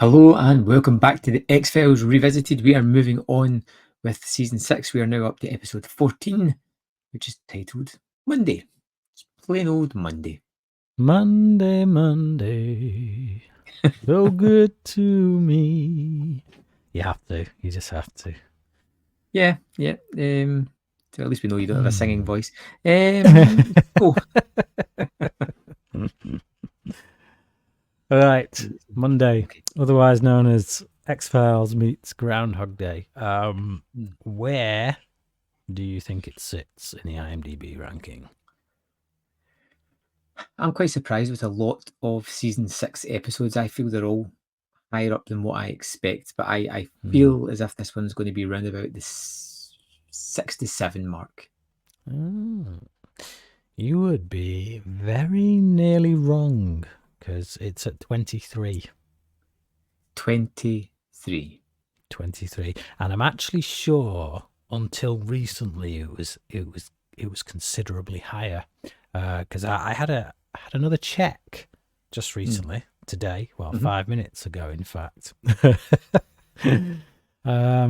Hello and welcome back to the X-Files Revisited. We are moving on with season 6. We are now up to episode 14, which is titled Monday. It's plain old Monday. Monday, Monday, so good to me. You have to. You just have to. Yeah. So at least we know you don't have a singing voice. Right, Monday, Okay. otherwise known as X-Files meets Groundhog Day. Where do you think it sits in the IMDb ranking? I'm quite surprised with a lot of season 6 episodes. I feel they're all higher up than what I expect, but I feel as if this one's going to be around about the 6 to 7 mark. You would be very nearly wrong, because it's at 23. 23. 23, and I'm actually sure until recently it was considerably higher, because I had another check just recently today, well, 5 minutes ago in fact,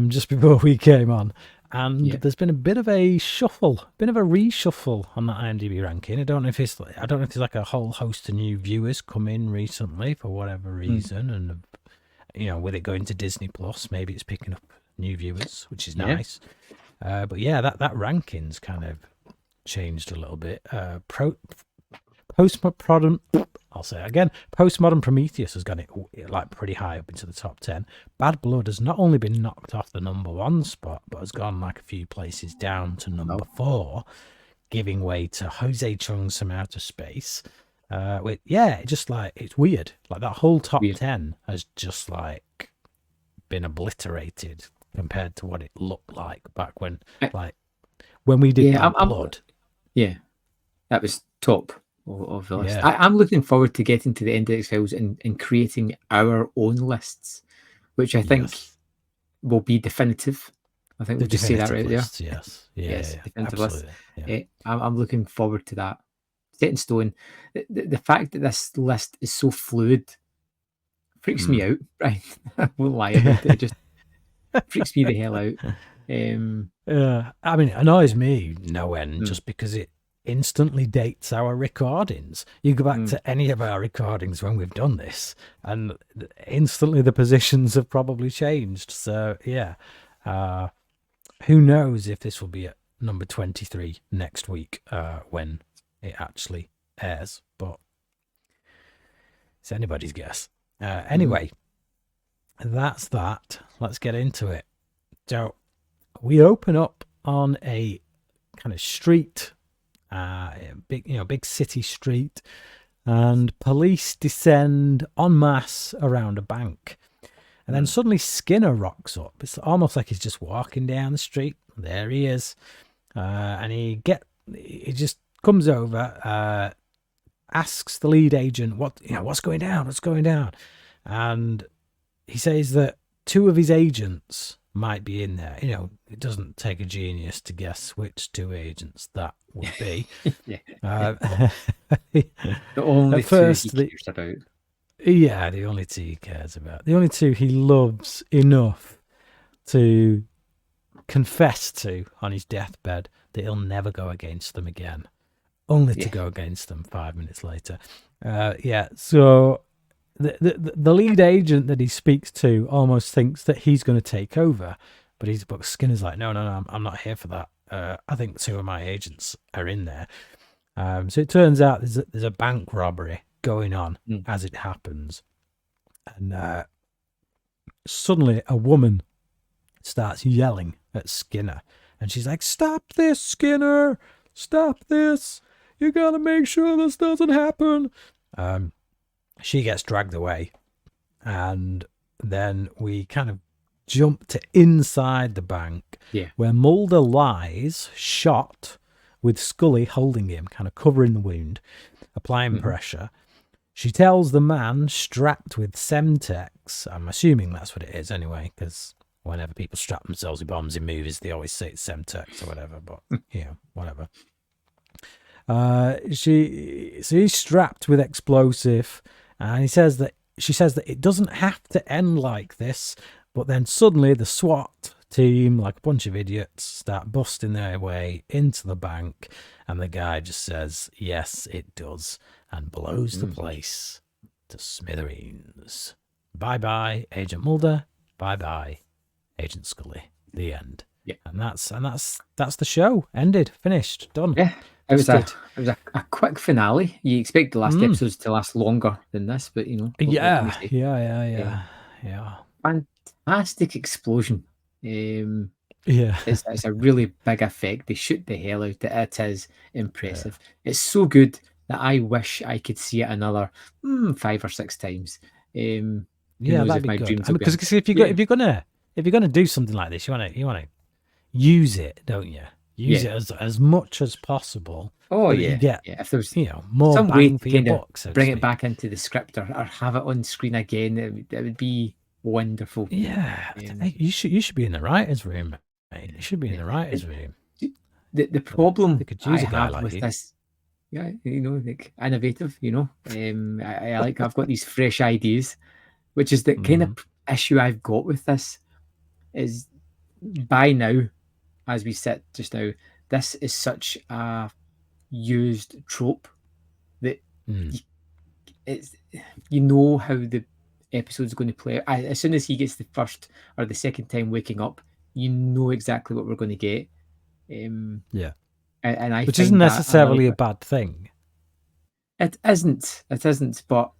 just before we came on, and there's been a bit of a reshuffle on that IMDb ranking. I don't know if it's like a whole host of new viewers come in recently for whatever reason, and with it going to Disney Plus, maybe it's picking up new viewers, which is nice. But yeah, that ranking's kind of changed a little bit. Postmodern, I'll say it again. Postmodern Prometheus has got it like pretty high up into the top 10. Bad Blood has not only been knocked off the number 1 spot, but has gone like a few places down to number 4, giving way to Jose Chung's Some Outer Space. It's weird. Like that whole top 10 has just like been obliterated compared to what it looked like back when we did Bad Blood. That was top of the list. I'm looking forward to getting to the end of X-Files and creating our own lists, which I think will be definitive. I think we'll just say that right list, there. Yes, definitive list. I'm looking forward to that. Set in stone. The fact that this list is so fluid freaks me out, right? I won't lie about it. It just freaks me the hell out. I mean, it annoys me no end, just because it instantly dates our recordings. You go back to any of our recordings when we've done this, and instantly the positions have probably changed. So yeah, who knows if this will be at number 23 next week when it actually airs, but it's anybody's guess. Anyway, that's that. Let's get into it. So we open up on a kind of street, big city street, and police descend en masse around a bank. And then suddenly Skinner rocks up. It's almost like he's just walking down the street. There he is. And he just comes over, asks the lead agent what's going down, and he says that 2 of his agents might be in there. It doesn't take a genius to guess which 2 agents that would be. The only 2 he cares about. Yeah, the only 2 he cares about. The only 2 he loves enough to confess to on his deathbed that he'll never go against them again, only to go against them 5 minutes later. So the lead agent that he speaks to almost thinks that he's going to take over, but Skinner's like, no, I'm not here for that. I think 2 of my agents are in there. So it turns out there's a bank robbery going on as it happens, and suddenly a woman starts yelling at Skinner, and she's like, "Stop this, Skinner! Stop this! You gotta make sure this doesn't happen." She gets dragged away, and then we kind of jump to inside the bank, where Mulder lies shot, with Scully holding him, kind of covering the wound, applying pressure. She tells the man strapped with Semtex, I'm assuming that's what it is anyway, because whenever people strap themselves with bombs in movies, they always say it's Semtex or whatever, but whatever. She's strapped with explosive, and he says that she says that it doesn't have to end like this, but then suddenly the SWAT team, like a bunch of idiots, start busting their way into the bank, and the guy just says, yes, it does, and blows the place to smithereens. Bye-bye, Agent Mulder. Bye-bye, Agent Scully. The end. Yeah. And that's the show. Ended. Finished. Done. Yeah. It was a quick finale. You expect the last episodes to last longer than this, but Yeah. Fantastic explosion. Yeah. It's a really big effect. They shoot the hell out of it. It is impressive. Yeah. It's so good that I wish I could see it another 5 or 6 times. That'd be good. Because if you're gonna do something like this, you wanna use it, don't you? Use it as much as possible. Oh yeah, you get, If there's more some bang way for your buck, so bring it back into the script or have it on screen again, it would be wonderful. Yeah, you should be in the writers' room, mate. You should be in the writers' room. The problem I have like with this, like innovative. I've got these fresh ideas, which is the kind of issue I've got with this. Is by now, as we sit just now, this is such a used trope that it's how the episode's going to play. As soon as he gets the first or the second time waking up, you know exactly what we're going to get. And I which isn't necessarily a bad thing. It isn't, but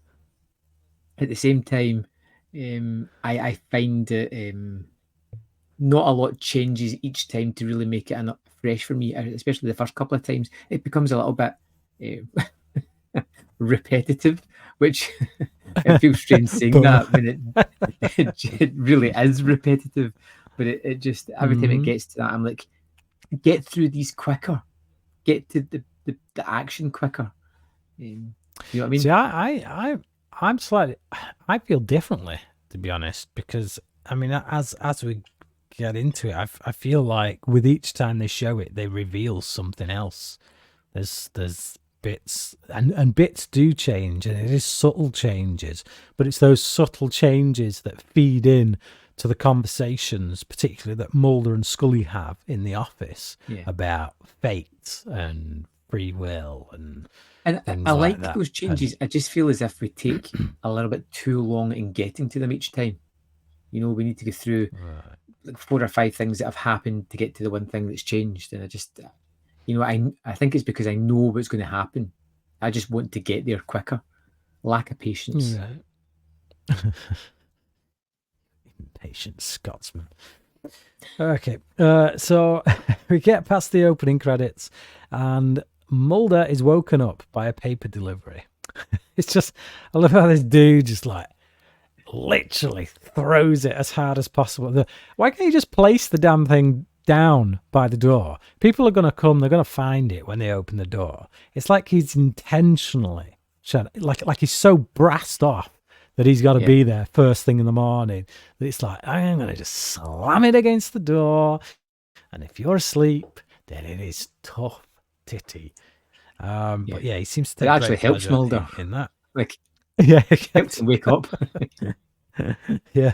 at the same time, I find that not a lot changes each time to really make it fresh for me, especially the first couple of times. It becomes a little bit repetitive, which it feels strange saying that when it really is repetitive. But it just, every time it gets to that, I'm like, get through these quicker, get to the action quicker. You know what I mean? See, I'm slightly, I feel differently, to be honest, because I mean, as we get into it, I feel like with each time they show it, they reveal something else. There's bits, and bits do change, and it is subtle changes, but it's those subtle changes that feed in to the conversations, particularly that Mulder and Scully have in the office about fate and free will and I like those changes. I just feel as if we take a little bit too long in getting to them each time. We need to go through like 4 or 5 things that have happened to get to the one thing that's changed, and I just I think it's because I know what's going to happen. I just want to get there quicker. Lack of patience. Impatient Scotsman. Okay, so we get past the opening credits, and Mulder is woken up by a paper delivery. It's just, I love how this dude just like literally throws it as hard as possible. Why can't you just place the damn thing down by the door? People are going to come, they're going to find it when they open the door. It's like he's intentionally like he's so brassed off that he's got to be there first thing in the morning, that it's like, I'm going to just slam it against the door, and if you're asleep, then it is tough titty. But he seems to it actually helps Mulder in that. Like, it helps him wake up. Yeah.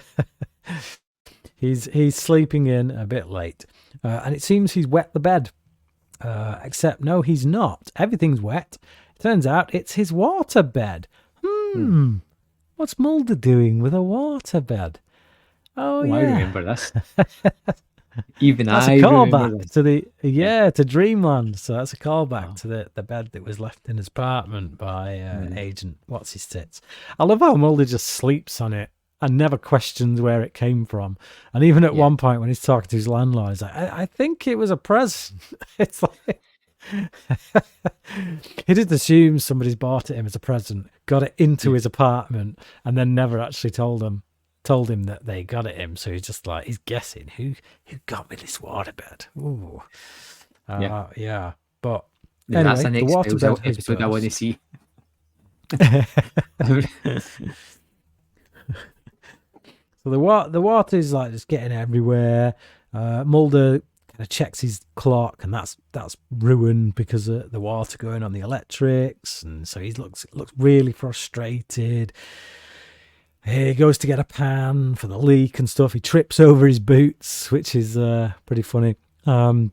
He's sleeping in a bit late, and it seems he's wet the bed, except no, he's not. Everything's wet. It turns out it's his water bed. What's Mulder doing with a water bed? Oh, I remember this. Even that's a callback to to Dreamland. So that's a callback to the bed that was left in his apartment by Agent What's His Tits. I love how Mulder just sleeps on it and never questions where it came from. And even at one point when he's talking to his landlord, he's like, I think it was a present. It's like he just assumes somebody's bought it him as a present, got it into his apartment, and then never actually told him that they got it him. So he's just like, he's guessing who got me this waterbed. Ooh. But anyway, that's the next waterbed episode I want to see. So the water is like just getting everywhere. Mulder kind of checks his clock, and that's ruined because of the water going on the electrics, and so he looks really frustrated. he goes to get a pan for the leak and stuff. He trips over his boots, which is pretty funny. And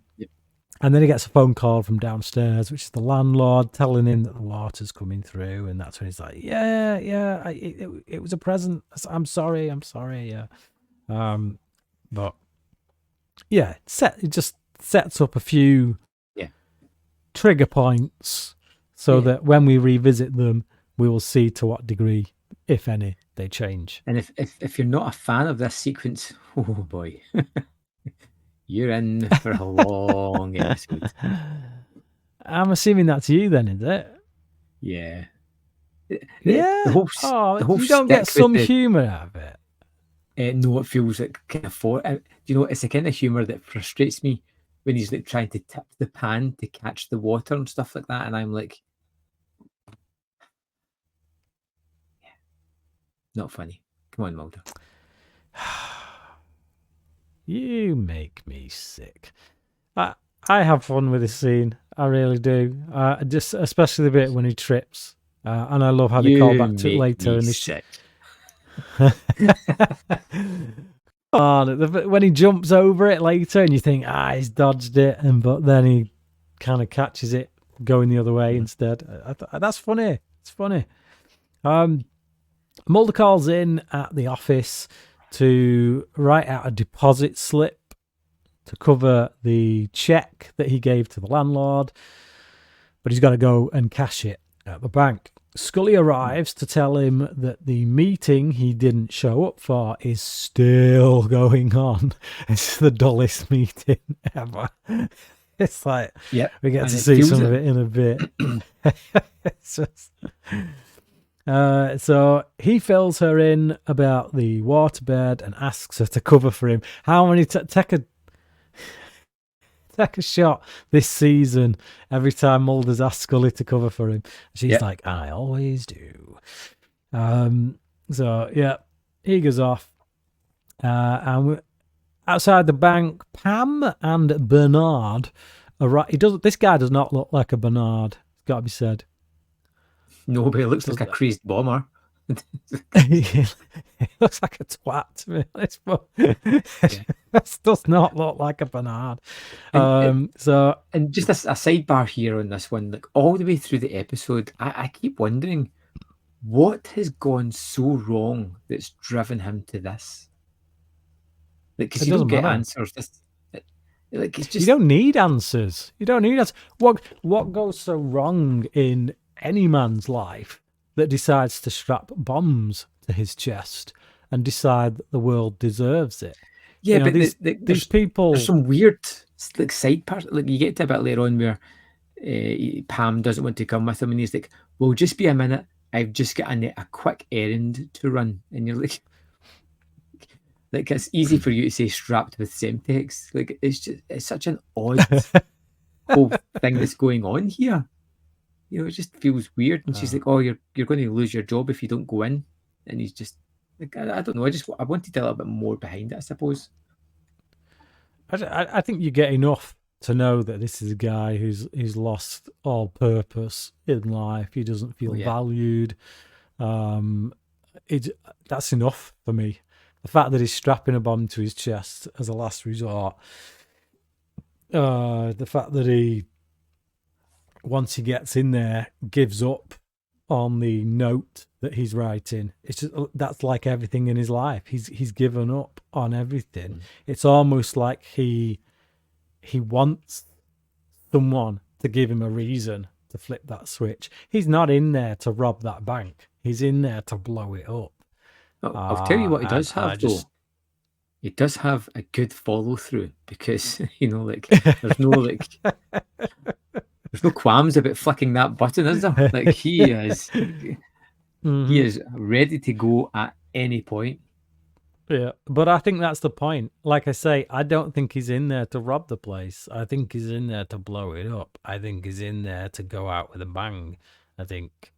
then he gets a phone call from downstairs, which is the landlord telling him that the water's coming through. And that's when he's like, yeah, it was a present. I'm sorry, yeah. But yeah, it just sets up a few trigger points so that when we revisit them, we will see to what degree, if any, they change. And if you're not a fan of this sequence, oh boy, you're in for a long episode. I'm assuming that's you then, is it? Yeah. Yeah. The whole you don't get some humour out of it. No, it feels like kind of it's the kind of humour that frustrates me when he's like trying to tip the pan to catch the water and stuff like that, and I'm like, not funny. Come on, Mulder. You make me sick. I have fun with this scene. I really do. Just especially the bit when he trips, and I love how they call back to it later. And sick. When he jumps over it later, and you think, he's dodged it, but then he kind of catches it going the other way instead. That's funny. It's funny. Mulder calls in at the office to write out a deposit slip to cover the check that he gave to the landlord, but he's got to go and cash it at the bank. Scully arrives to tell him that the meeting he didn't show up for is still going on. It's the dullest meeting ever. It's like, we get to see some of it in a bit. It's just... so he fills her in about the waterbed and asks her to cover for him. How many take a shot this season every time Mulder's asked Scully to cover for him? She's like, I always do. So yeah, he goes off, and outside the bank, Pam and Bernard are this guy does not look like a Bernard. It's got to be said. No, but he looks like a crazed bomber. He looks like a twat to me. This does not look like a Bernard. And just a sidebar here on this one, like all the way through the episode, I keep wondering what has gone so wrong that's driven him to this. Like, because you don't get answers. Like, it's just you don't need answers. You don't need answers. What goes so wrong in any man's life that decides to strap bombs to his chest and decide that the world deserves it? Yeah, but these people... There's some weird like side parts. Like, you get to a bit later on where Pam doesn't want to come with him, and he's like, well, just be a minute. I've just got a quick errand to run. And you're like, it's easy for you to say strapped with Semtex. Like, it's such an odd whole thing that's going on here. It just feels weird. And she's like, oh, you're going to lose your job if you don't go in. And he's just like, I don't know. I wanted a little bit more behind it, I suppose. I think you get enough to know that this is a guy who's lost all purpose in life. He doesn't feel valued. That's enough for me. The fact that he's strapping a bomb to his chest as a last resort. The fact that he, once he gets in there, gives up on the note that he's writing. It's just, that's like everything in his life. He's given up on everything. It's almost like he wants someone to give him a reason to flip that switch. He's not in there to rob that bank. He's in there to blow it up. I'll tell you what he does have, though. He does have a good follow through, because there's no there's no qualms about flicking that button, is there? Like, he is he is ready to go at any point. Yeah, but I think that's the point. Like I say, I don't think he's in there to rob the place. I think he's in there to blow it up. I think he's in there to go out with a bang. I think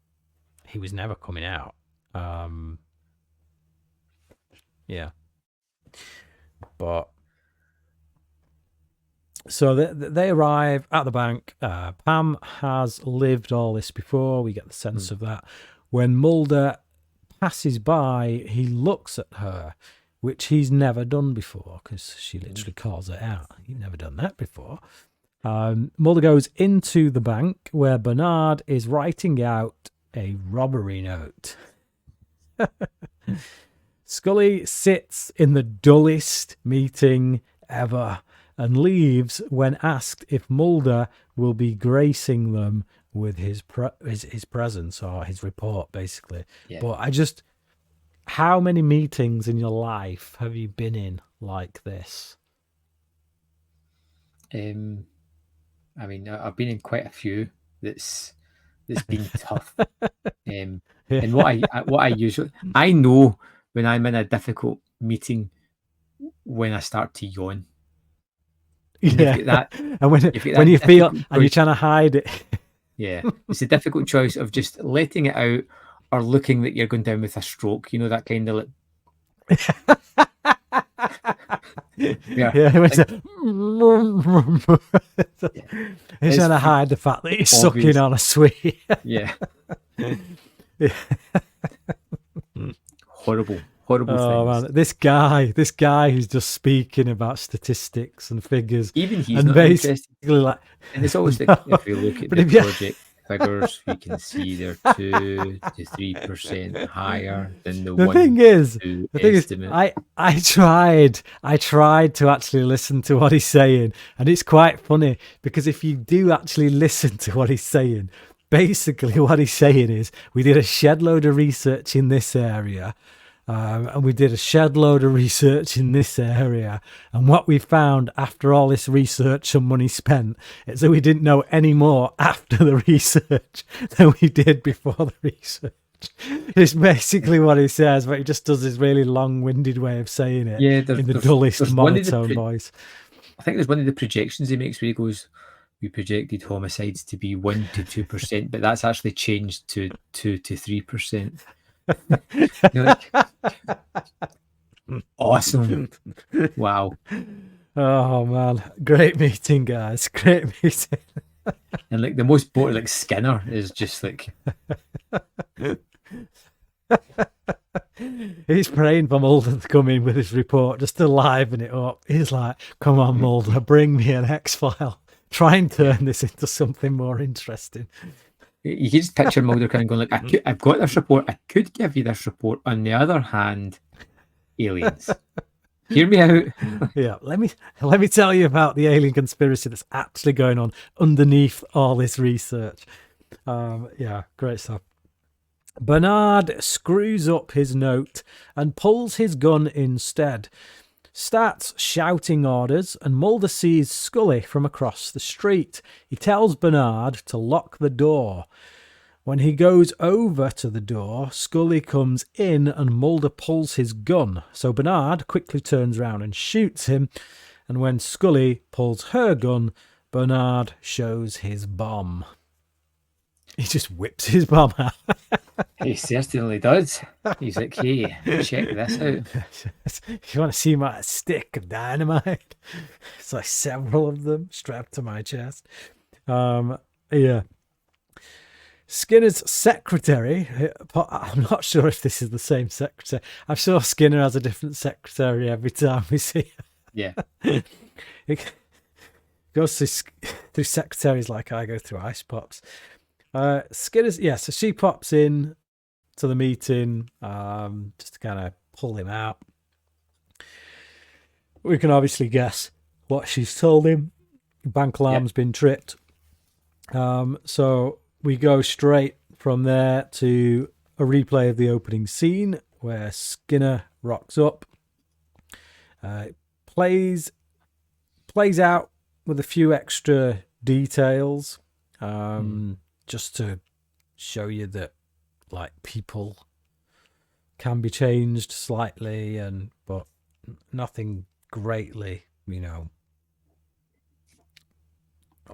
he was never coming out. Yeah. But so they arrive at the bank. Pam has lived all this before. We get the sense of that. When Mulder passes by, he looks at her, which he's never done before, because she literally calls it out. You've never done that before. Mulder goes into the bank where Bernard is writing out a robbery note. Scully sits in the dullest meeting ever and leaves when asked if Mulder will be gracing them with his presence or his report, basically. Yeah. But how many meetings in your life have you been in like this? I mean, I've been in quite a few that's been tough. And what I usually, I know when I'm in a difficult meeting when I start to yawn. And and when you feel and you're trying to hide it. Yeah, it's a difficult choice of just letting it out or looking that you're going down with a stroke. You know, that kind of He's trying to hide the fact that he's sucking on a sweet. Yeah. Horrible things. Man, this guy who's just speaking about statistics and figures. Even he's not interested. Like, and it's always like, if we look at the project figures, we can see they're 2 to 3% higher than the thing is, I tried to actually listen to what he's saying, and it's quite funny because if you do actually listen to what he's saying, basically what he's saying is we did a shed load of research in this area. And we did a shed load of research in this area. And what we found after all this research and money spent is that we didn't know any more after the research than we did before the research. It's basically what he says, but he just does this really long-winded way of saying it in the dullest monotone voice. I think there's one of the projections he makes where he goes, we projected homicides to be 1 to 2%, but that's actually changed to 2 to 3%. Awesome. Wow. Oh man, great meeting, guys. Great meeting. And like the most boring, like Skinner is just like he's praying for Mulder to come in with his report just to liven it up. He's like, come on, Mulder, bring me an X-file. Try and turn this into something more interesting. You can just picture Mulder kind of going like, I've got this report. I could give you this report. On the other hand, aliens. Hear me out. Yeah, let me tell you about the alien conspiracy that's actually going on underneath all this research. Yeah, great stuff. Bernard screws up his note and pulls his gun instead. Starts shouting orders, and Mulder sees Scully from across the street. He tells Bernard to lock the door. When he goes over to the door, Scully comes in and Mulder pulls his gun. So Bernard quickly turns around and shoots him. And when Scully pulls her gun, Bernard shows his bomb. He just whips his bomb out. He certainly does. He's like, hey, check this out. You want to see my stick of dynamite? It's like several of them strapped to my chest. Yeah. Skinner's secretary, I'm not sure if this is the same secretary. I'm sure Skinner has a different secretary every time we see her. Yeah. It goes through secretaries like I go through ice pops. Skinner's, so she pops in to the meeting just to kind of pull him out. We can obviously guess what she's told him. Bank alarm's been tripped. So we go straight from there to a replay of the opening scene where Skinner rocks up. Plays out with a few extra details. Just to show you that like people can be changed slightly, but nothing greatly,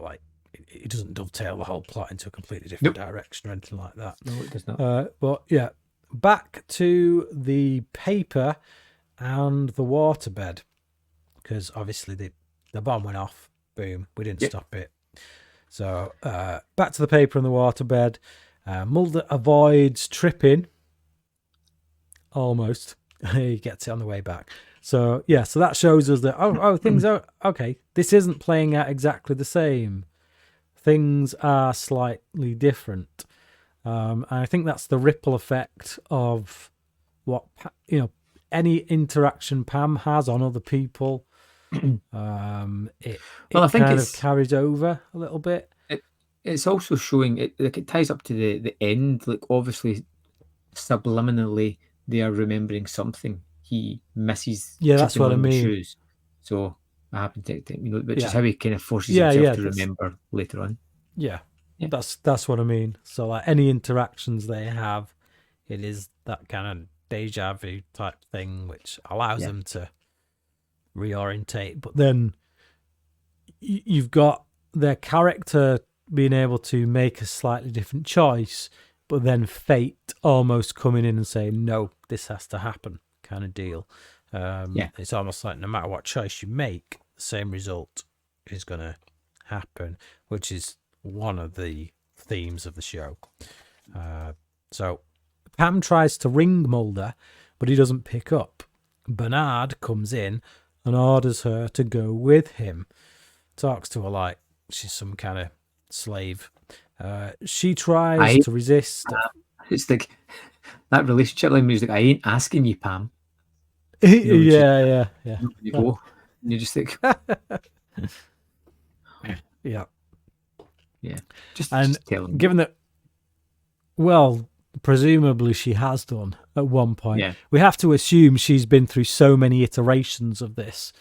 like it doesn't dovetail the whole plot into a completely different direction or anything like that. No, it does not. But yeah, back to the paper and the waterbed, because obviously the bomb went off. Boom, we didn't stop it. So back to the paper and the waterbed. Mulder avoids tripping almost. He gets it on the way back. So yeah, so that shows us that things are okay. This isn't playing out exactly the same. Things are slightly different, and I think that's the ripple effect of what any interaction Pam has on other people. It kind of carries over a little bit. It's also showing it ties up to the end. Like obviously, subliminally, they are remembering something. He misses. Yeah, that's what I mean. Shoes. So I happen to which is how he kind of forces himself to remember later on. Yeah, that's what I mean. So like any interactions they have, it is that kind of deja vu type thing, which allows them to reorientate. But then you've got their character being able to make a slightly different choice, but then fate almost coming in and saying, no, this has to happen, kind of deal. It's almost like no matter what choice you make, the same result is going to happen, which is one of the themes of the show. So Pam tries to ring Mulder, but he doesn't pick up. Bernard comes in and orders her to go with him. Talks to her like she's some kind of slave. She tries to resist. It's like that relationship line music. I ain't asking you, Pam. Yeah. You go. And you just think, yeah. Just tell him. Given that, well, presumably she has done at one point. Yeah. We have to assume she's been through so many iterations of this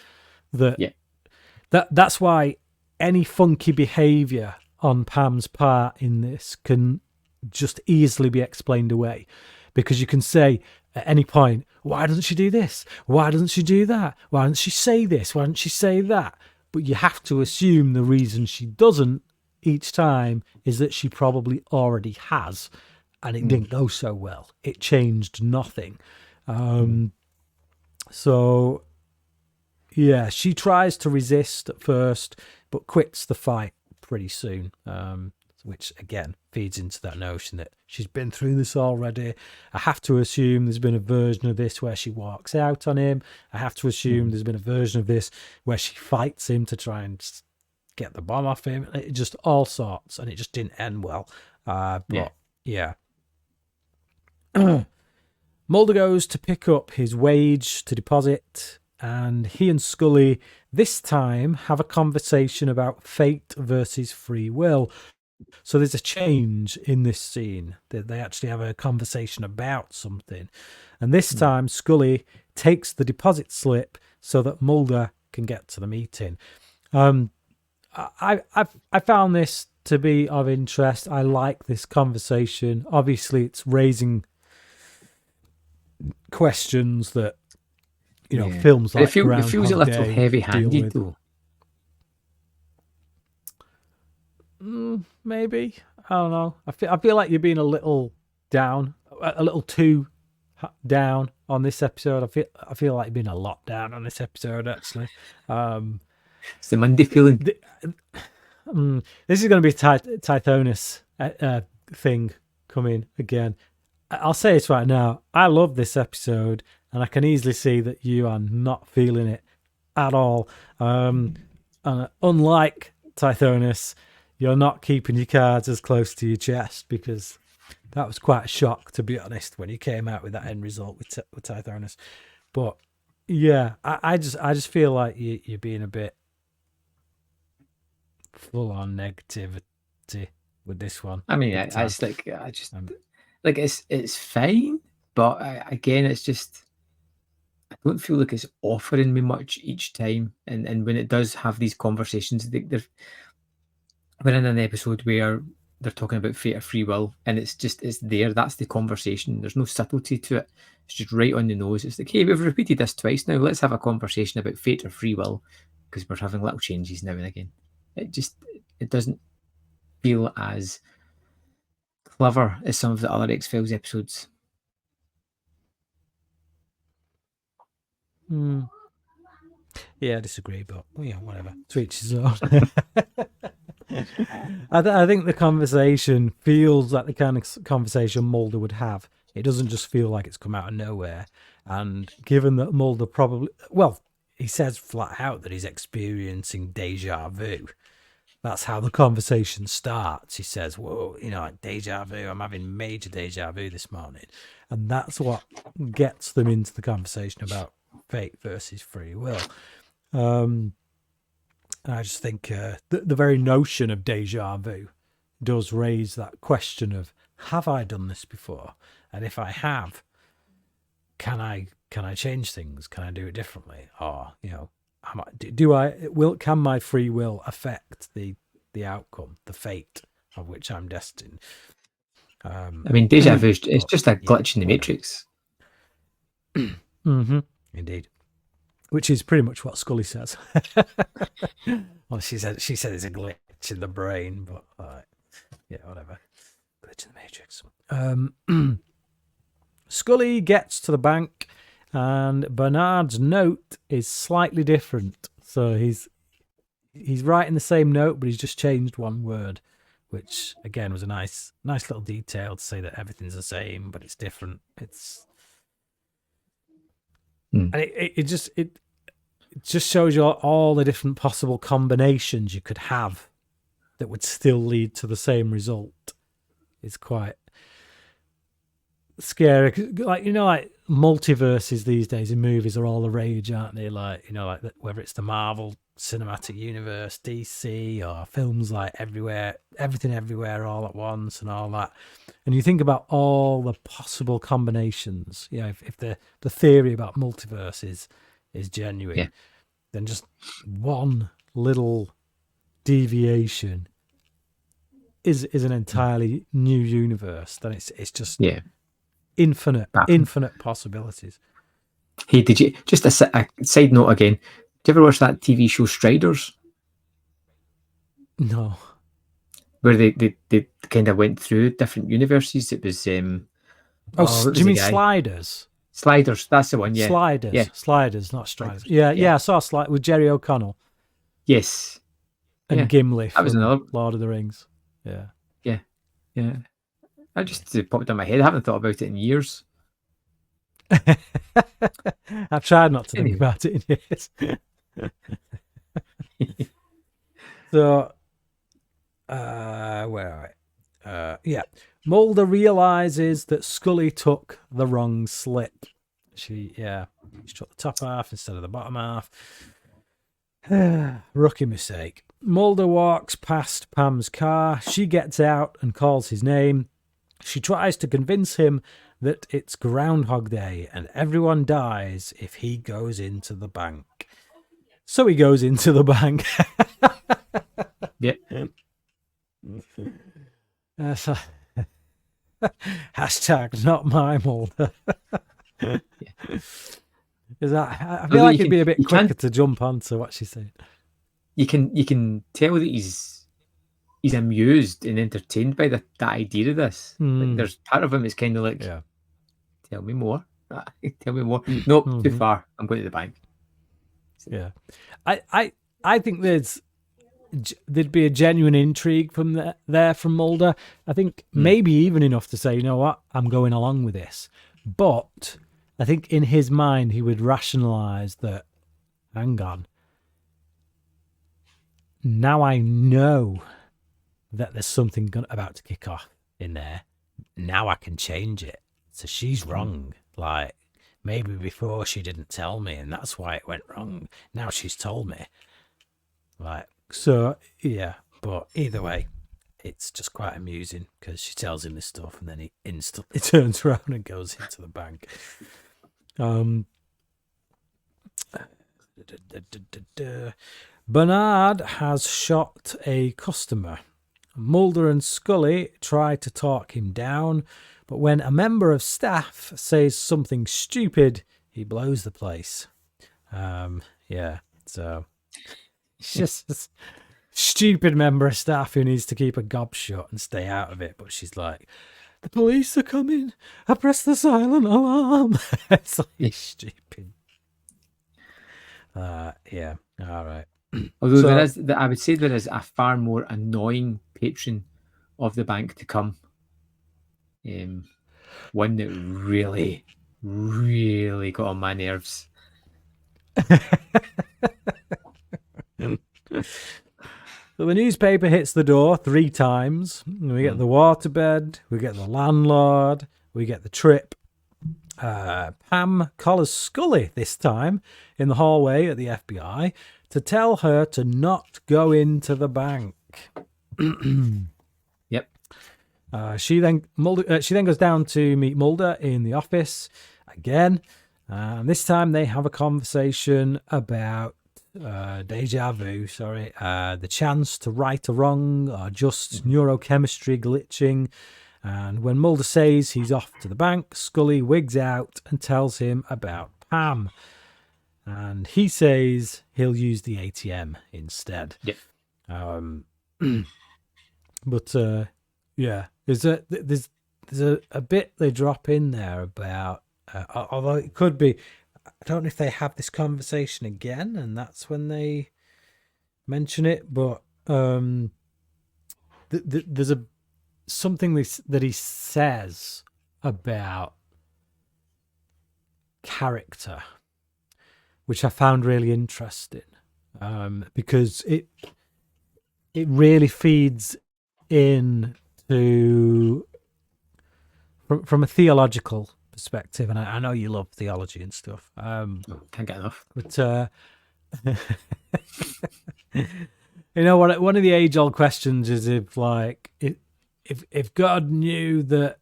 that's why any funky behaviour on Pam's part in this can just easily be explained away, because you can say at any point, why doesn't she do this? Why doesn't she do that? Why doesn't she say this? Why doesn't she say that? But you have to assume the reason she doesn't each time is that she probably already has, and it didn't go so well. It changed nothing. So, yeah, she tries to resist at first, but quits the fight pretty soon, which, again, feeds into that notion that she's been through this already. I have to assume there's been a version of this where she walks out on him. I have to assume there's been a version of this where she fights him to try and get the bomb off him. It just all sorts, and it just didn't end well. Yeah. Mulder goes to pick up his wage to deposit, and he and Scully this time have a conversation about fate versus free will. So there's a change in this scene. They actually have a conversation about something. And this time Scully takes the deposit slip so that Mulder can get to the meeting. I found this to be of interest. I like this conversation. Obviously, it's raising questions that films like Groundhog Day. It feels a little heavy-handed, though. Maybe, I don't know. I feel like you're being a little down, a little too down on this episode. I feel like you're being a lot down on this episode, actually. It's the Monday feeling. This is going to be a Tithonus thing coming again. I'll say it right now. I love this episode, and I can easily see that you are not feeling it at all. And unlike Tithonus, you're not keeping your cards as close to your chest, because that was quite a shock, to be honest, when you came out with that end result with Tithonus. But yeah, I just feel like you're being a bit full on negativity with this one. I mean, it's fine, but again, it's just, I don't feel like it's offering me much each time. And when it does have these conversations, we're in an episode where they're talking about fate or free will, and it's there. That's the conversation. There's no subtlety to it. It's just right on the nose. It's like, hey, we've repeated this twice now. Let's have a conversation about fate or free will, because we're having little changes now and again. It doesn't feel as clever as some of the other X-Files episodes. Yeah, I disagree, but whatever. To each his own. I think the conversation feels like the kind of conversation Mulder would have It doesn't just feel like it's come out of nowhere. And given that Mulder he says flat out that he's experiencing deja vu. That's how the conversation starts. He says, whoa, like deja vu. I'm having major deja vu this morning. And that's what gets them into the conversation about fate versus free will. I just think the very notion of deja vu does raise that question of, have I done this before? And if I have, can I change things? Can I do it differently? Or, can my free will affect the outcome, the fate of which I'm destined? Deja vu is just a glitch in the Matrix. Indeed. Which is pretty much what Scully says. Well, she said it's a glitch in the brain, but whatever. Glitch in the Matrix. Scully gets to the bank, and Bernard's note is slightly different. So he's writing the same note, but he's just changed one word, which again was a nice little detail to say that everything's the same, but it's different. And it just shows you all the different possible combinations you could have that would still lead to the same result. It's quite scary. Like multiverses these days in movies are all the rage, aren't they? Like whether it's the Marvel Cinematic Universe, DC, or films like Everything Everywhere All at Once and all that. And you think about all the possible combinations. If the theory about multiverse is genuine, then just one little deviation is an entirely new universe. Then it's just infinite possibilities. Hey, did you just a side note again? Did you ever watch that TV show Striders? No. Where they kind of went through different universes. It was do you mean Sliders? Sliders, that's the one. Yeah, Sliders. Yeah. Sliders, not Striders. Yeah. I saw Sliders with Jerry O'Connell. Yes. And Gimli that was another Lord of the Rings. Yeah. I just popped in my head. I haven't thought about it in years. I've tried not to think about it in years. So, where are we? Mulder realizes that Scully took the wrong slip. She took the top half instead of the bottom half. Rookie mistake. Mulder walks past Pam's car. She gets out and calls his name. She tries to convince him that it's Groundhog Day and everyone dies if he goes into the bank. So he goes into the bank. Yeah. Hashtag not my Mulder. Is that? I feel like it'd be a bit quicker to jump onto what she said. You can tell that he's amused and entertained by the idea of this. Like, there's part of him is kind of like, tell me more. Tell me more. Nope, too far. I'm going to the bank. Yeah, I think there'd be a genuine intrigue from Mulder. I think maybe even enough to say, you know what, I'm going along with this. But I think in his mind he would rationalize that, hang on, now I know that there's something about to kick off in there. Now I can change it. So she's wrong. Like, maybe before she didn't tell me and that's why it went wrong. Now she's told me. Like, so, yeah. But either way, it's just quite amusing because she tells him this stuff and then he instantly turns around and goes into the bank. Bernard has shot a customer. Mulder and Scully try to talk him down, but when a member of staff says something stupid, he blows the place. So it's just a stupid member of staff who needs to keep a gob shut and stay out of it, but she's like, the police are coming. I pressed the silent alarm. It's like stupid. All right. Although I would say there is a far more annoying patron of the bank to come. one that really, really got on my nerves. So the newspaper hits the door 3 times. We get the waterbed, we get the landlord, we get the trip. Pam collars Scully this time in the hallway at the FBI to tell her to not go into the bank. Yep. She then goes down to meet Mulder in the office again. And this time they have a conversation about deja vu, the chance to right a wrong, or just neurochemistry glitching. And when Mulder says he's off to the bank, Scully wigs out and tells him about Pam. And he says he'll use the ATM instead. Yep. But there's a bit they drop in there about, although it could be, I don't know if they have this conversation again, and that's when they mention it. But there's something that he says about character, which I found really interesting, because it really feeds into from a theological perspective, and I know you love theology and stuff. Can't get enough. But you know what? One of the age-old questions is if God knew that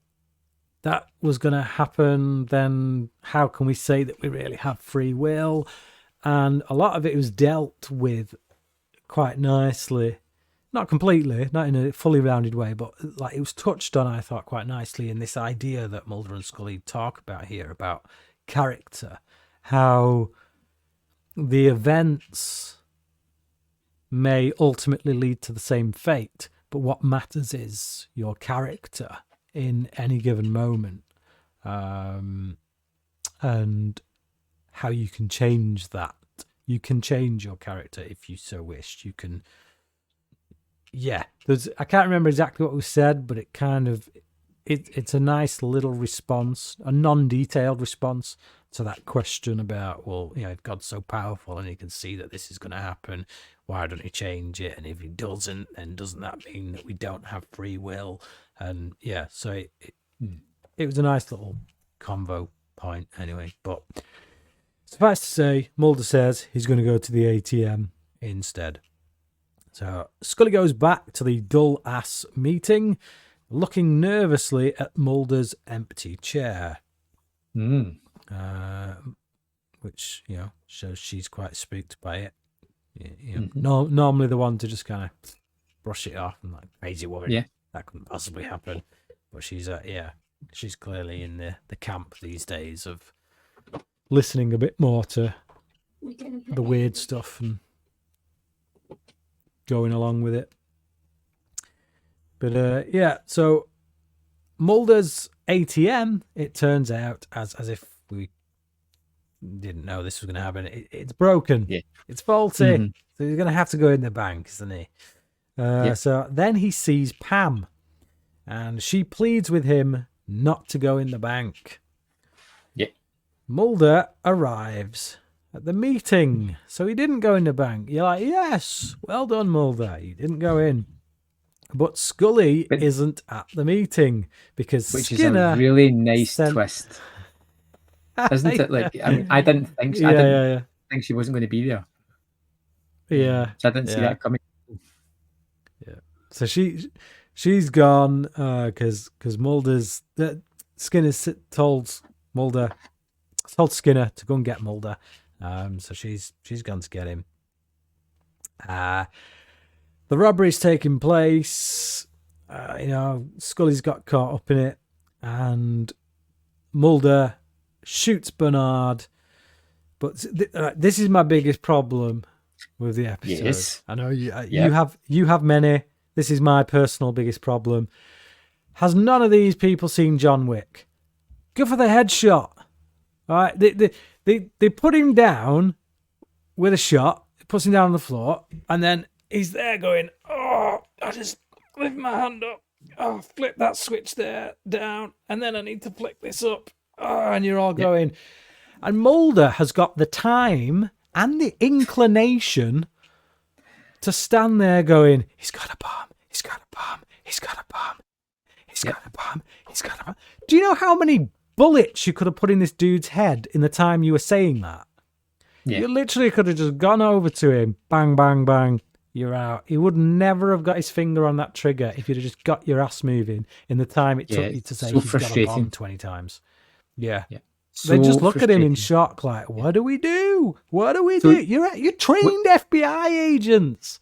was going to happen, then how can we say that we really have free will? And a lot of it was dealt with quite nicely. Not completely, not in a fully rounded way, but like it was touched on, I thought, quite nicely in this idea that Mulder and Scully talk about here about character, how the events may ultimately lead to the same fate, but what matters is your character in any given moment, and how you can change that. You can change your character if you so wish. You can. Yeah, I can't remember exactly what was said, but it kind of it's a nice little response, a non-detailed response to that question about, well, if God's so powerful and he can see that this is going to happen, why don't he change it? And if he doesn't, then doesn't that mean that we don't have free will? And yeah, so it was a nice little convo point anyway. But suffice to say, Mulder says he's going to go to the ATM instead. So Scully goes back to the dull-ass meeting, looking nervously at Mulder's empty chair. Which, shows she's quite spooked by it. Normally the one to just kind of brush it off and like, crazy woman. Yeah. That couldn't possibly happen. But she's clearly in the camp these days of listening a bit more to the weird stuff and going along with it. But so Mulder's ATM, it turns out, as if we didn't know this was going to happen, it's broken. Yeah. It's faulty. So he's going to have to go in the bank, isn't he? So then he sees Pam, and she pleads with him not to go in the bank. Yeah. Mulder arrives at the meeting, so he didn't go in the bank. You're like, yes, well done, Mulder. You didn't go in. But Scully isn't at the meeting because which Skinner is a really nice twist, isn't it? Like, I mean, I didn't think so. I didn't think she wasn't going to be there. Yeah, so I didn't see that coming. Yeah, so she's gone because Mulder's Skinner told Skinner to go and get Mulder. So she's gone to get him. The robbery's taking place. Scully's got caught up in it, and Mulder shoots Bernard. But this is my biggest problem with the episode. Yes. I know you have many. This is my personal biggest problem. Has none of these people seen John Wick? Go for the headshot. All right, they put him down with a shot. Puts him down on the floor, and then he's there going, oh, I just lift my hand up oh, flip that switch there down, and then I need to flick this up. Oh, and you're all going. And Mulder has got the time and the inclination to stand there going, he's got a bomb, he's got a bomb, he's got a bomb, he's got a bomb, he's got a bomb. Do you know how many bullets you could have put in this dude's head in the time you were saying that? Yeah. You literally could have just gone over to him, bang, bang, bang, you're out. He would never have got his finger on that trigger if you'd have just got your ass moving in the time it took you to say he's got a bomb 20 times. Yeah. So they just look at him in shock, like, what do we do? What do we do? You're trained FBI agents.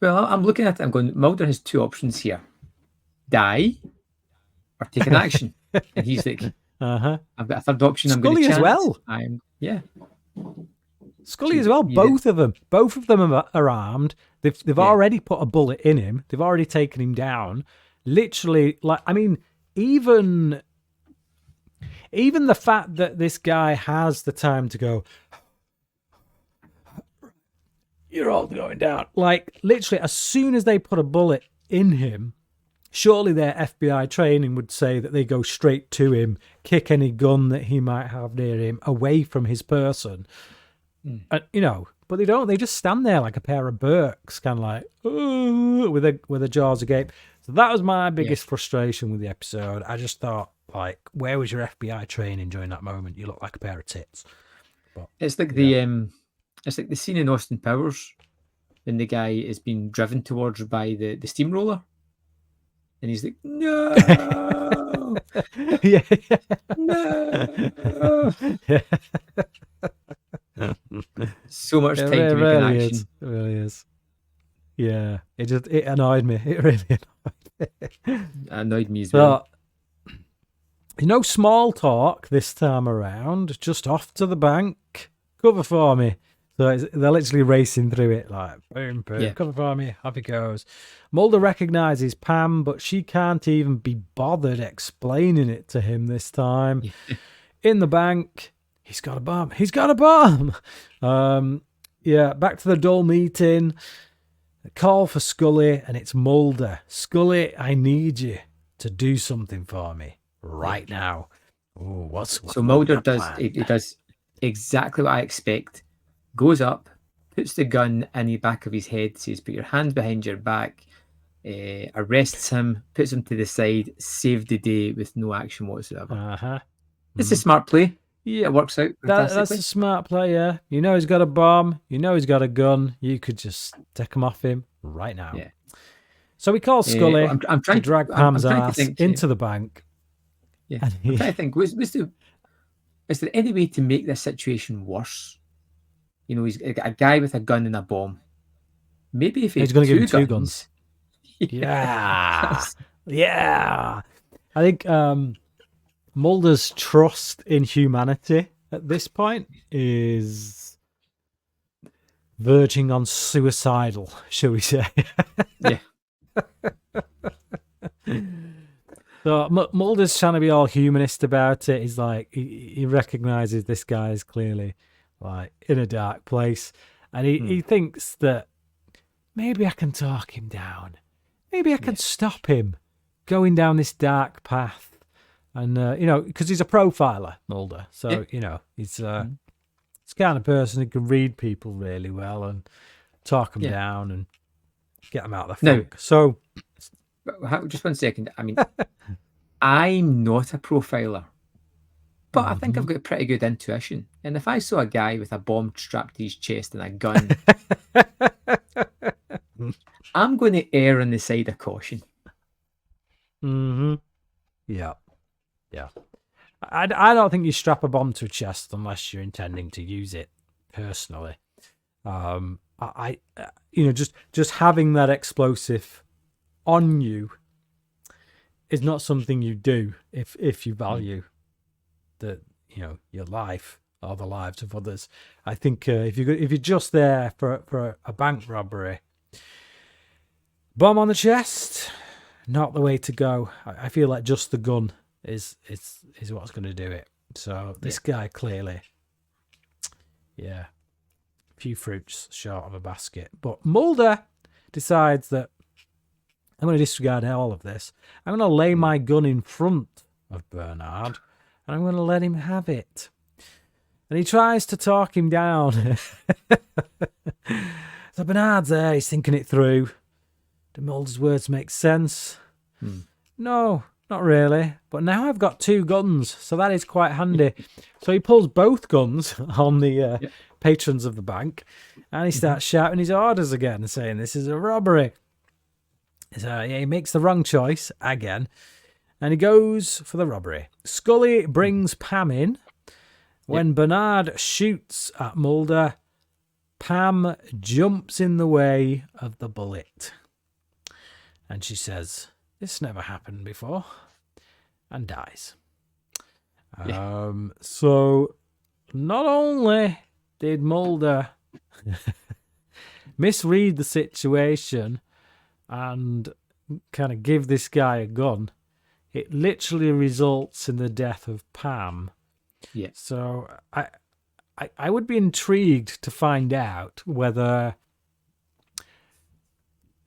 Well, I'm looking at it, I'm going, Mulder has two options here. Die or take an action. And he's like, I've got a third option. Scully, I'm going to chance. As well. Scully as well. Both of them are armed. They've already put a bullet in him. They've already taken him down. Literally, like, I mean, even the fact that this guy has the time to go, you're all going down. Like, literally, as soon as they put a bullet in him, surely their FBI training would say that they go straight to him, kick any gun that he might have near him away from his person. And, but they don't. They just stand there like a pair of Burks, kind of like, ooh, with the jaws agape. So that was my biggest frustration with the episode. I just thought, like, where was your FBI training during that moment? You look like a pair of tits. But, it's like the scene in Austin Powers when the guy is being driven towards by the steamroller, and he's like, no, no. So much time to make an action. It really is. Yeah, it annoyed me. It really annoyed me. It annoyed me as well. Small talk this time around. Just off to the bank. Cover for me. So they're literally racing through it, like, boom, boom, cover for me, off he goes. Mulder recognises Pam, but she can't even be bothered explaining it to him this time. In the bank, he's got a bomb. He's got a bomb. Back to the dull meeting. A call for Scully, and it's Mulder. Scully, I need you to do something for me right now. Ooh, so Mulder does he does exactly what I expect. Goes up, puts the gun in the back of his head, says, put your hands behind your back, arrests him, puts him to the side, saved the day with no action whatsoever. It's a smart play. Yeah, it works out. That's a smart play, yeah. He's got a bomb. He's got a gun. You could just take him off him right now. Yeah. So he calls Scully I'm trying to drag Pam's ass into the bank. Yeah. I'm trying to think, is there any way to make this situation worse? He's got a guy with a gun and a bomb. Maybe if he's going to give him two guns. Yeah. Yeah. I think Mulder's trust in humanity at this point is verging on suicidal, shall we say. Yeah. So Mulder's trying to be all humanist about it. He's like, he recognizes this guy is clearly like in a dark place, and he thinks that maybe I can talk him down. Maybe I can stop him going down this dark path. And, because he's a profiler, Mulder. So, he's the kind of person who can read people really well and talk them down and get them out of the funk. So, just 1 second. I mean, I'm not a profiler, but I think I've got pretty good intuition. And if I saw a guy with a bomb strapped to his chest and a gun, I'm going to err on the side of caution. Yeah. Yeah. I don't think you strap a bomb to a chest unless you're intending to use it personally. Just having that explosive on you is not something you do if you value your life or the lives of others. I think if you're just there for a bank robbery, bomb on the chest, not the way to go. I feel like just the gun is what's going to do it. So this guy clearly, a few fruits short of a basket. But Mulder decides that I'm going to disregard all of this. I'm going to lay my gun in front of Bernard, and I'm going to let him have it. And he tries to talk him down. So Bernard's there, he's thinking it through. Do Mulder's words make sense? No, not really. But now I've got 2 guns, so that is quite handy. So he pulls both guns on the patrons of the bank, and he starts shouting his orders again, saying this is a robbery. So he makes the wrong choice again, and he goes for the robbery. Scully brings Pam in. When Bernard shoots at Mulder, Pam jumps in the way of the bullet. And she says, "This never happened before," and dies. So not only did Mulder misread the situation and kind of give this guy a gun, it literally results in the death of Pam. Yeah. So I would be intrigued to find out whether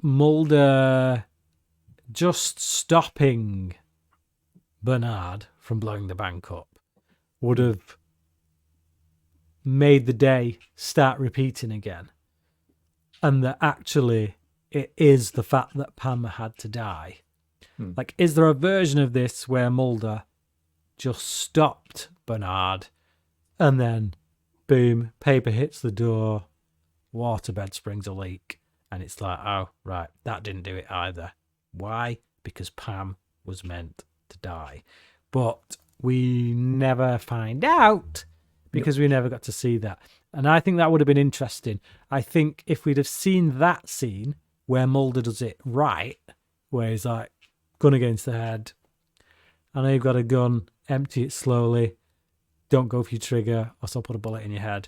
Mulder just stopping Bernard from blowing the bank up would have made the day start repeating again, and that actually it is the fact that Pam had to die. Like, is there a version of this where Mulder just stopped Bernard and then boom, paper hits the door, waterbed springs a leak, and it's like, oh right, that didn't do it either. Why? Because Pam was meant to die. But we never find out because we never got to see that. And I think that would have been interesting. I think if we'd have seen that scene where Mulder does it right, where he's like, gun against the head, I know you've got a gun, empty it slowly, don't go for your trigger, or else I'll put a bullet in your head,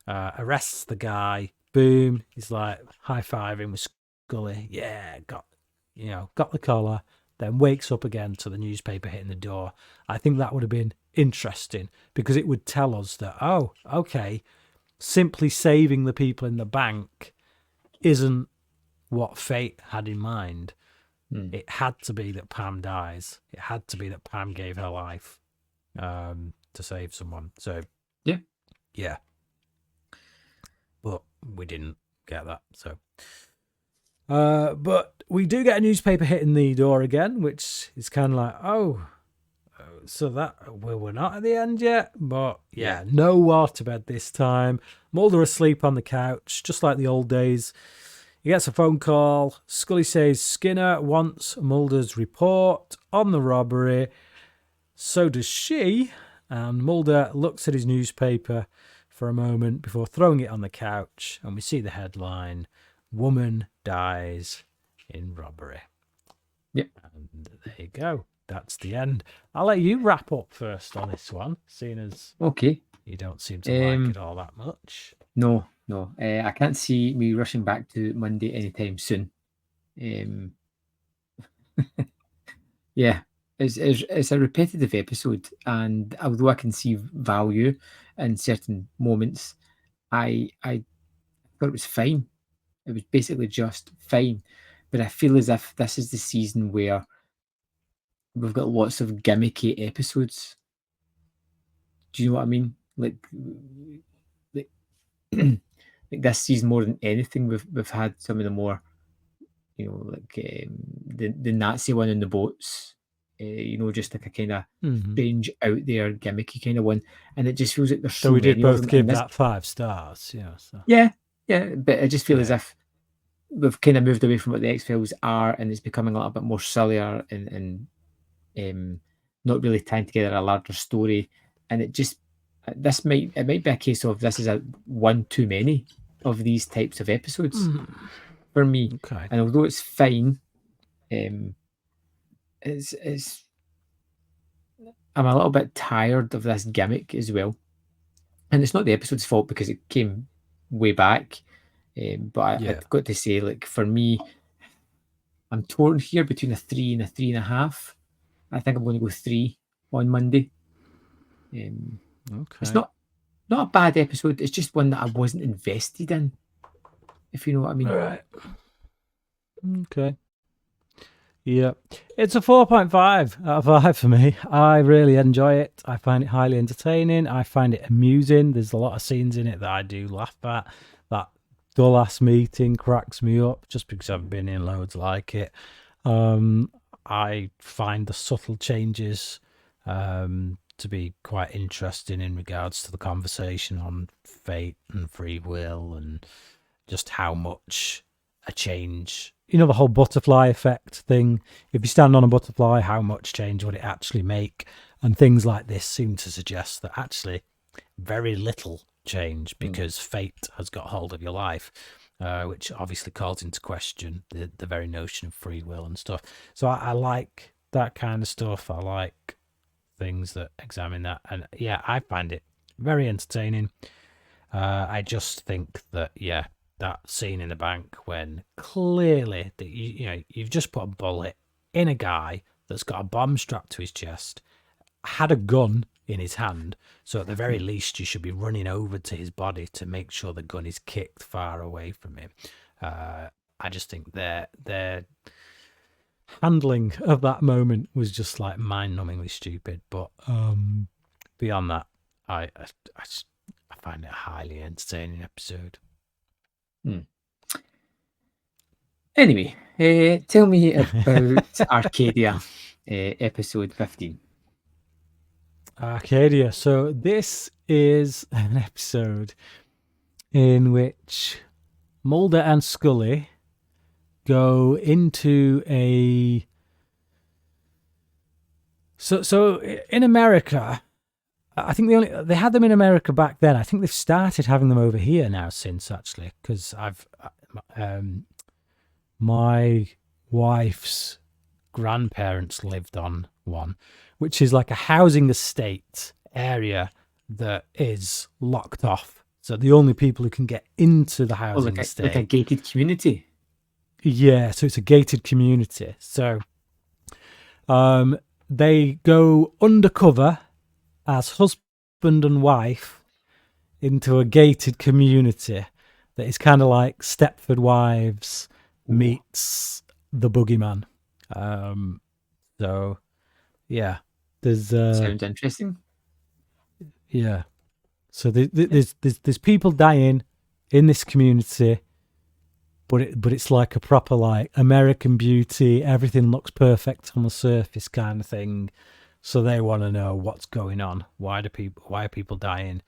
arrests the guy, boom, he's like high-fiving with Scully, yeah, got the collar, then wakes up again to the newspaper hitting the door. I think that would have been interesting because it would tell us that, oh, okay, simply saving the people in the bank isn't what fate had in mind. It had to be that Pam dies. It had to be that Pam gave her life to save someone. So, yeah. But we didn't get that. So, but we do get a newspaper hitting the door again, which is kind of like, oh, so that we're not at the end yet. But yeah, no waterbed this time. Mulder asleep on the couch, just like the old days. He gets a phone call. Scully says Skinner wants Mulder's report on the robbery. So does she. And Mulder looks at his newspaper for a moment before throwing it on the couch. And we see the headline, "Woman Dies in Robbery." Yep. And there you go. That's the end. I'll let you wrap up first on this one, seeing as you don't seem to like it all that much. No. I can't see me rushing back to Monday anytime soon. Yeah, it's a repetitive episode, and although I can see value in certain moments, I thought it was fine. It was basically just fine. But I feel as if this is the season where we've got lots of gimmicky episodes. Do you know what I mean? Like like this season more than anything, we've had some of the more, like the Nazi one in the boats. Just like a kind of strange, out there, gimmicky kind of one, and it just feels like there's so we did many of both them, give and that 5 stars. Yeah. So. Yeah. But I just feel as if we've kind of moved away from what the X-Files are, and it's becoming a little bit more sillier and not really tying together a larger story. And it might be a case of this is a one too many of these types of episodes for me. Okay. And although it's fine, it's I'm a little bit tired of this gimmick as well. And it's not the episode's fault because it came way back. But I've got to say, like, for me, I'm torn here between a 3 and a 3.5. I think I'm going to go 3 on Monday. Okay. It's not a bad episode. It's just one that I wasn't invested in, if you know what I mean. All right. Okay. Yeah, it's a 4.5 out of 5 for me. I really enjoy it. I find it highly entertaining. I find it amusing. There's a lot of scenes in it that I do laugh at. That dull ass meeting cracks me up just because I've been in loads like it. I find the subtle changes to be quite interesting in regards to the conversation on fate and free will and just how much a change, the whole butterfly effect thing. If you stand on a butterfly, how much change would it actually make? And things like this seem to suggest that actually very little change because fate has got hold of your life, which obviously calls into question the very notion of free will and stuff. So I like that kind of stuff. I like things that examine that. And yeah, I find it very entertaining. I just think that, that scene in the bank when clearly that you've just put a bullet in a guy that's got a bomb strapped to his chest, had a gun in his hand, so at the very least you should be running over to his body to make sure the gun is kicked far away from him. I just think their handling of that moment was just like mind-numbingly stupid. But beyond that, I find it a highly entertaining episode. Anyway, tell me about Arcadia, episode 15. Arcadia. So this is an episode in which Mulder and Scully go into a... So in America, I think they had them in America back then. I think they've started having them over here now since, actually, because my wife's grandparents lived on one, which is like a housing estate area that is locked off. So the only people who can get into the housing estate, like a gated community. Yeah, so it's a gated community. So they go undercover as husband and wife into a gated community that is kind of like Stepford Wives meets the Boogeyman. So yeah, there's sounds interesting. Yeah, so there's people dying in this community, but it's like a proper like American Beauty. Everything looks perfect on the surface kind of thing. So they want to know what's going on. Why are people dying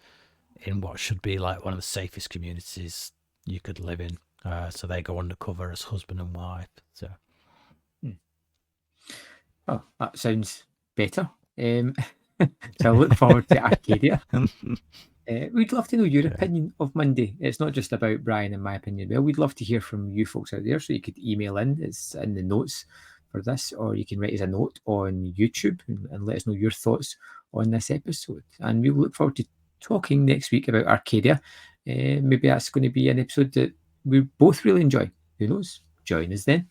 in what should be like one of the safest communities you could live in? So they go undercover as husband and wife. So, oh, that sounds better. So I look forward to Arcadia. We'd love to know your opinion of Monday. It's not just about Brian and my opinion. Well, we'd love to hear from you folks out there. So you could email in. It's in the notes for this, or you can write us a note on YouTube and let us know your thoughts on this episode. And we look forward to talking next week about Arcadia. Maybe that's going to be an episode that we both really enjoy. Who knows? Join us then.